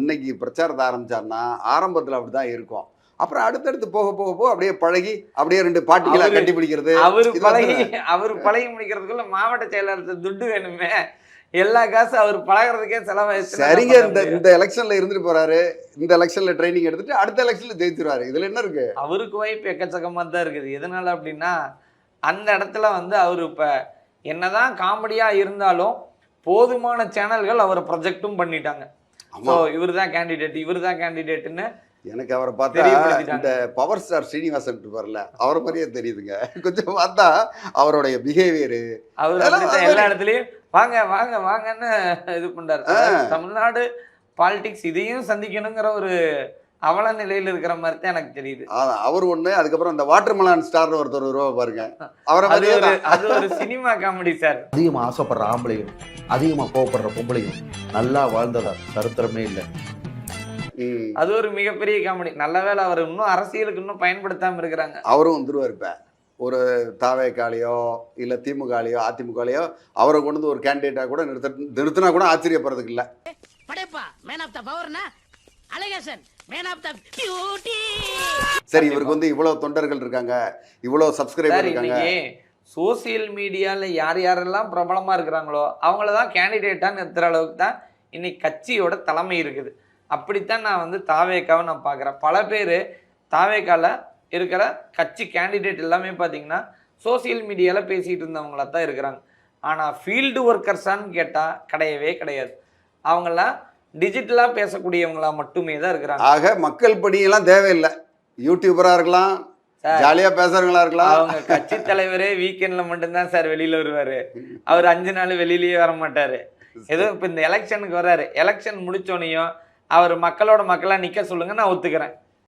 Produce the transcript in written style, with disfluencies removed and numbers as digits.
அன்னைக்கு பிரச்சாரத்தை ஆரம்பிச்சாருன்னா ஆரம்பத்தில் அப்படிதான் இருக்கும். அப்புறம் அடுத்தடுத்து போக போக போக அப்படியே பழகி அப்படியே 2 பாட்டிகளை கட்டி பிடிக்கிறது. அவரு பழகி முடிக்கிறதுக்குள்ள மாவட்ட செயலாளர் துட்டு வேணுமே, எல்லா காசும் அவர் பழகிறதுக்கே செலவாயிடுச்சு. சரிங்க, இந்த எலெக்ஷன்ல இருந்துட்டு போறாரு, இந்த எலெக்ஷன்ல ட்ரைனிங் எடுத்துட்டு அடுத்த எலெக்ஷன்ல ஜெயிச்சிருவாரு. இதுல என்ன இருக்கு? அவருக்கு வாய்ப்பு எக்கச்சக்கமா தான் இருக்குது. எதனால அப்படின்னா அந்த இடத்துல வந்து அவரு இப்ப என்னதான் காமெடியா இருந்தாலும் போதுமான சேனல்கள் அவரை ப்ரொஜெக்டும் பண்ணிட்டாங்க. இவர் தான் கேண்டிடேட்னு எனக்கு அவரை பார்த்தா இந்த பவர் ஸ்டார் ஸ்ரீனிவாசன் இருப்பார்ல, அவரை மாதிரியே தெரியுதுங்க. கொஞ்சம் பார்த்தா அவருடைய பிஹேவியரு, அவர் எல்லா இடத்துலயும் வாங்க வாங்க வாங்கன்னு இது பண்றாரு. தமிழ்நாடு பாலிடிக்ஸ் இதையும் சந்திக்கணுங்கிற ஒரு அவல நிலையில இருக்கிற மாதிரி தான் எனக்கு தெரியுது. அவர் ஒண்ணு, அதுக்கப்புறம் அந்த வாட்டர்மெலான் ஸ்டார் ஒருத்தர் வருவா பாருங்க, அவரை அது ஒரு சினிமா காமெடி சார். அதிகமா ஆசைப்படுற ஆம்பளையும் அதிகமா கோவப்படுற பொம்பளையும் நல்லா வாழ்ந்ததா சரித்திரமே இல்லை. அது ஒரு மிகப்பெரிய காமெடி. நல்ல வேளை அவர் இன்னும் அரசியலுக்கு இன்னும் பயன்படுத்தாம இருக்கிறாங்க. அவரும் வந்துருவார். இப்ப ஒரு தாவேக்காலையோ இல்ல திமுகலையோ அதிமுகலையோ அவரை கொண்டு வந்து ஒரு கேண்டிடேட்டா கூட நிறுத்தினா கூட ஆச்சரியப்படுறதுக்கு இல்ல. சரி, இவருக்கு வந்து இவ்வளவு தொண்டர்கள் இருக்காங்க, இவ்வளவு சப்ஸ்கிரைபர் இருக்காங்க. சோசியல் மீடியால யார் யாரெல்லாம் பிரபலமா இருக்கிறாங்களோ அவங்களதான் கேண்டிடேட்டா நிறுத்துற அளவுக்கு தான் இன்னைக்கு கட்சியோட தலைமை இருக்குது. அப்படித்தான் நான் வந்து தாவேக்காவை நான் பார்க்குறேன். பல பேர் தாவேக்கால இருக்கிற கட்சி கேண்டிடேட் எல்லாமே பார்த்தீங்கன்னா சோசியல் மீடியாவில் பேசிகிட்டு இருந்தவங்களா தான் இருக்கிறாங்க. ஆனால் ஃபீல்டு ஒர்க்கர்ஸான்னு கேட்டால் கிடையவே கிடையாது. அவங்களாம் டிஜிட்டலாக பேசக்கூடியவங்களா மட்டுமே தான் இருக்கிறாங்க. ஆக மக்கள் பணியெல்லாம் தேவையில்லை. யூடியூபராக இருக்கலாம், ஜாலியாக பேசுறவங்களா இருக்கலாம். அவங்க கட்சி தலைவரே வீக்கெண்ட்ல மட்டும்தான் சார் வெளியில் வருவார். அவர் 5 நாள் வெளியிலேயே வர மாட்டார். ஏதோ இப்போ இந்த எலெக்ஷனுக்கு வர்றாரு, எலெக்ஷன் முடிச்சோனையும் அவர் மக்களோட மக்களாக நிற்க சொல்லுங்க, நான் ஒத்துக்கிறேன்.